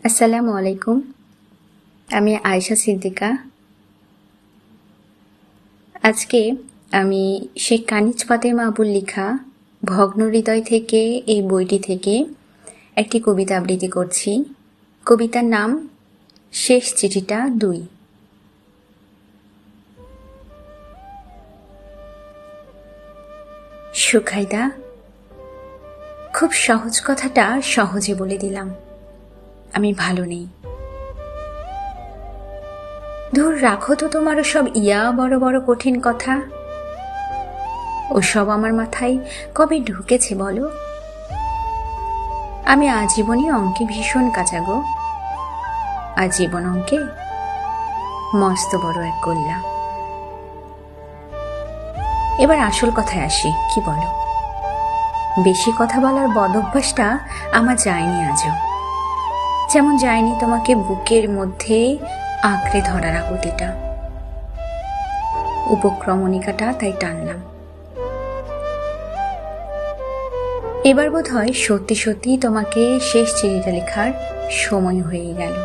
আসসালামু আলাইকুম। আমি আয়েশা সিদ্দিকা। আজকে আমি শেখ কানিজ ফাতেমা আবুর লেখা ভগ্ন হৃদয় থেকে এই বইটি থেকে একটি কবিতা আবৃত্তি করছি। কবিতার নাম শেষ চিঠিটা 2। সুখাইদা, খুব সহজ কথাটা সহজে বলে দিলাম, আমি ভালো নেই। দূর রাখো তো তোমারও সব বড় বড় কঠিন কথা। ওসব আমার মাথায় কবে ঢুকেছে বলো? আমি আজীবনই অঙ্কে ভীষণ কাঁচা গো। আজীবন অঙ্কে মস্ত বড় এক গোল্লা। এবার আসল কথায় আসি, কি বলো? বেশি কথা বলার বদ অভ্যাসটা আমার যায়নি আজও, যেমন যায়নি তোমাকে বুকের মধ্যে আঁকড়ে ধরার আকুতিটা। উপক্রমণিকাটা তাই টানলাম। এবার বোধ হয় সত্যি সত্যি তোমাকে শেষ চিঠিটা লেখার সময় হয়ে গেল।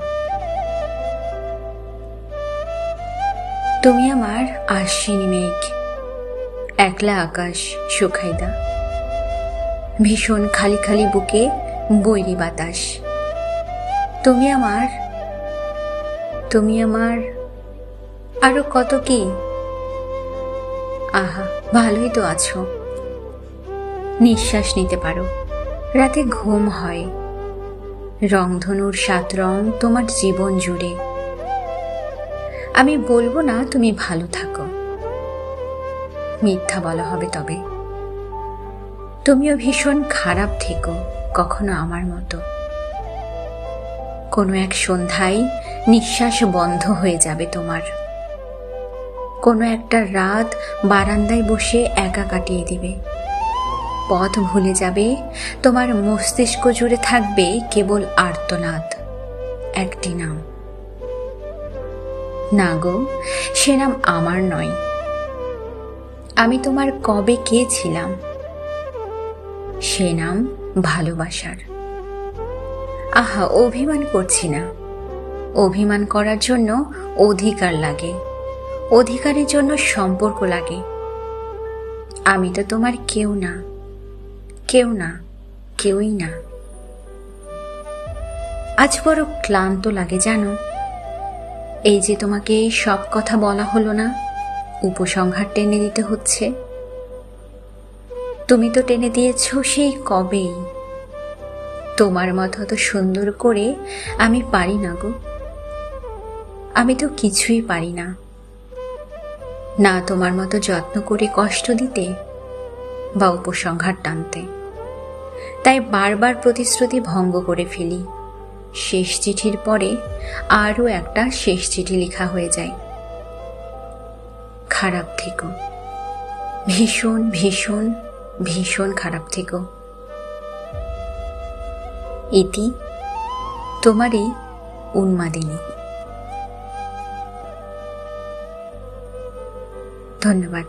তুমি আমার আশ্বিনী মেঘ, একলা আকাশ সুখাইদা, ভীষণ খালি খালি বুকে বৈরী বাতাস। তুমি আমার আরো কত কি। আহা, ভালোই তো আছো, নিঃশ্বাস নিতে পারো, রাতে ঘুম হয়, রংধনুর 7 রং তোমার জীবন জুড়ে। আমি বলবো না তুমি ভালো থাকো, মিথ্যা বলা হবে তবে। তুমিও ভীষণ খারাপ থেকো কখনো আমার মতো। কোনো এক সন্ধ্যায় নিঃশ্বাস বন্ধ হয়ে যাবে তোমার। কোনো একটা রাত বারান্দায় বসে একা কাটিয়ে দিবে। পথ ভুলে যাবে, তোমার মস্তিষ্ক জুড়ে থাকবে কেবল আর্তনাদ, একটি নাম। না গো, সে নাম আমার নয়। আমি তোমার কবে কে ছিলাম, সে নাম ভালোবাসার। আহা, অভিমান করছি না। অভিমান করার জন্য অধিকার লাগে, অধিকারের জন্য সম্পর্ক লাগে। আমি তো তোমার কেউ না, কেউ না, কেউই না। আজ বড় ক্লান্ত লাগে জানো, এই যে তোমাকে সব কথা বলা হলো না, উপসংহার টেনে দিতে হচ্ছে। তুমি তো টেনে দিয়েছ সেই কবেই। তোমার মতো তো সুন্দর করে আমি পারি না গো। আমি তো কিছুই পারি না, না তোমার মতো যত্ন করে কষ্ট দিতে বা উপসংহার টানতে। তাই বারবার প্রতিশ্রুতি ভঙ্গ করে ফেলি। শেষ চিঠির পরে আরও একটা শেষ চিঠি লেখা হয়ে যায়। খারাপ থেকো, ভীষণ ভীষণ ভীষণ খারাপ থেকো। ইতি তোমারই উন্মাদিনী। ধন্যবাদ।